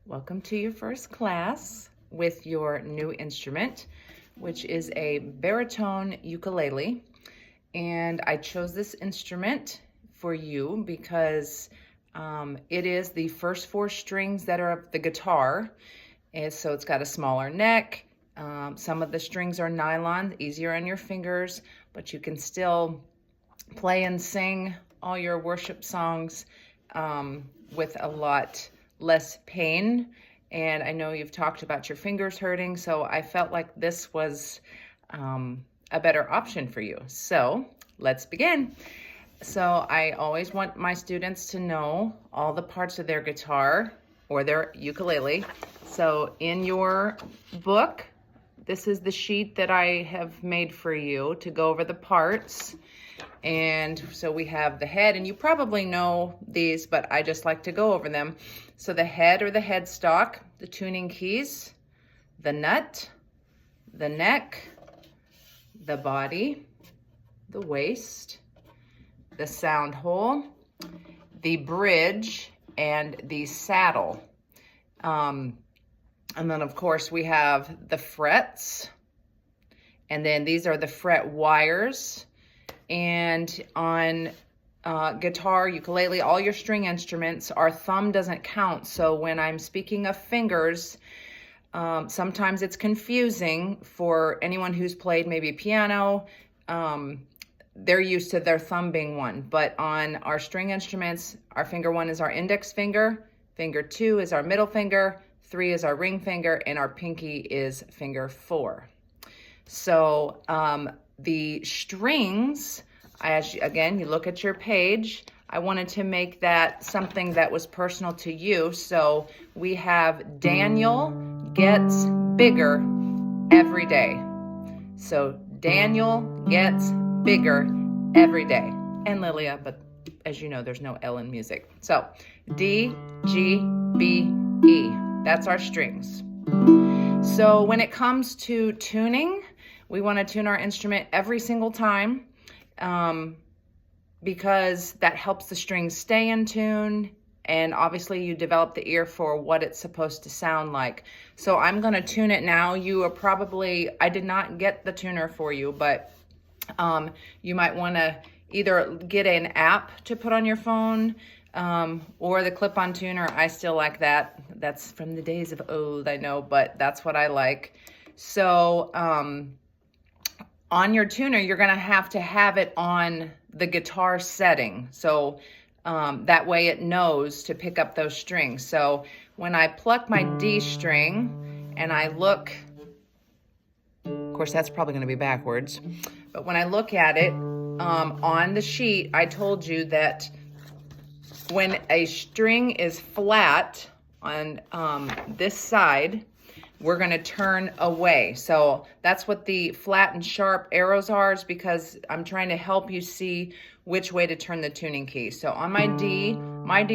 Welcome to your first class with your new instrument, which is a baritone ukulele. And I chose this instrument for you because it is the first four strings that are of the guitar. And so it's got a smaller neck. Some of the strings are nylon, easier on your fingers, but you can still play and sing all your worship songs with a lot less pain. And I know you've talked about your fingers hurting, so I felt like this was a better option for you. So let's begin. So I always want my students to know all the parts of their guitar or their ukulele. So in your book, this is the sheet that I have made for you to go over the parts. And so we have the head, and you probably know these, but I just like to go over them. So the head or the headstock, the tuning keys, the nut, the neck, the body, the waist, the sound hole, the bridge, and the saddle. And then of course we have the frets, and then these are the fret wires. And on guitar, ukulele, all your string instruments, our thumb doesn't count. So when I'm speaking of fingers, sometimes it's confusing for anyone who's played maybe piano. They're used to their thumb being one. But on our string instruments, our finger one is our index finger, finger two is our middle finger, three is our ring finger, and our pinky is finger four. So the strings, again, you look at your page, I wanted to make that something that was personal to you. So we have Daniel gets bigger every day. So Daniel gets bigger every day. And Lilia, but as you know, there's no L in music. So D, G, B, E, that's our strings. So when it comes to tuning, we want to tune our instrument every single time because that helps the strings stay in tune, and obviously you develop the ear for what it's supposed to sound like. So I'm going to tune it now. You are probably, I did not get the tuner for you, but you might want to either get an app to put on your phone or the clip-on tuner. I still like that. That's from the days of old, I know, but that's what I like. So on your tuner, you're going to have it on the guitar setting. So that way it knows to pick up those strings. So when I pluck my D string and I look, of course, that's probably going to be backwards. But when I look at it on the sheet, I told you that when a string is flat on this side, we're going to turn away. So that's what the flat and sharp arrows are, is because I'm trying to help you see which way to turn the tuning key. So on my D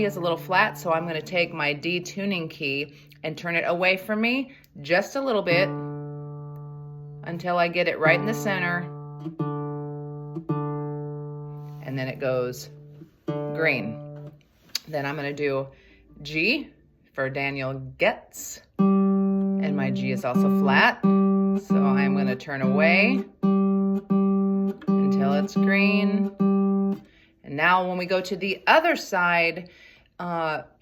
is a little flat, so I'm going to take my D tuning key and turn it away from me just a little bit until I get it right in the center. And then it goes green. Then I'm going to do G for Daniel gets. And my G is also flat, so I'm going to turn away until it's green. And now when we go to the other side,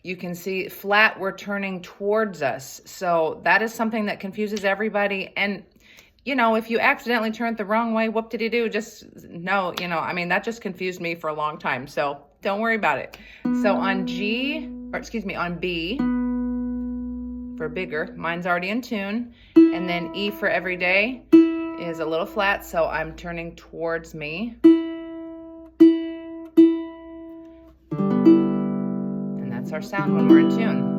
you can see flat, we're turning towards us. So that is something that confuses everybody. And, you know, if you accidentally turn it the wrong way, whoop-de-doo, just know, you know, I mean, that just confused me for a long time. So don't worry about it. So on on B, for bigger, mine's already in tune, and then E for every day is a little flat, so I'm turning towards me, and that's our sound when we're in tune.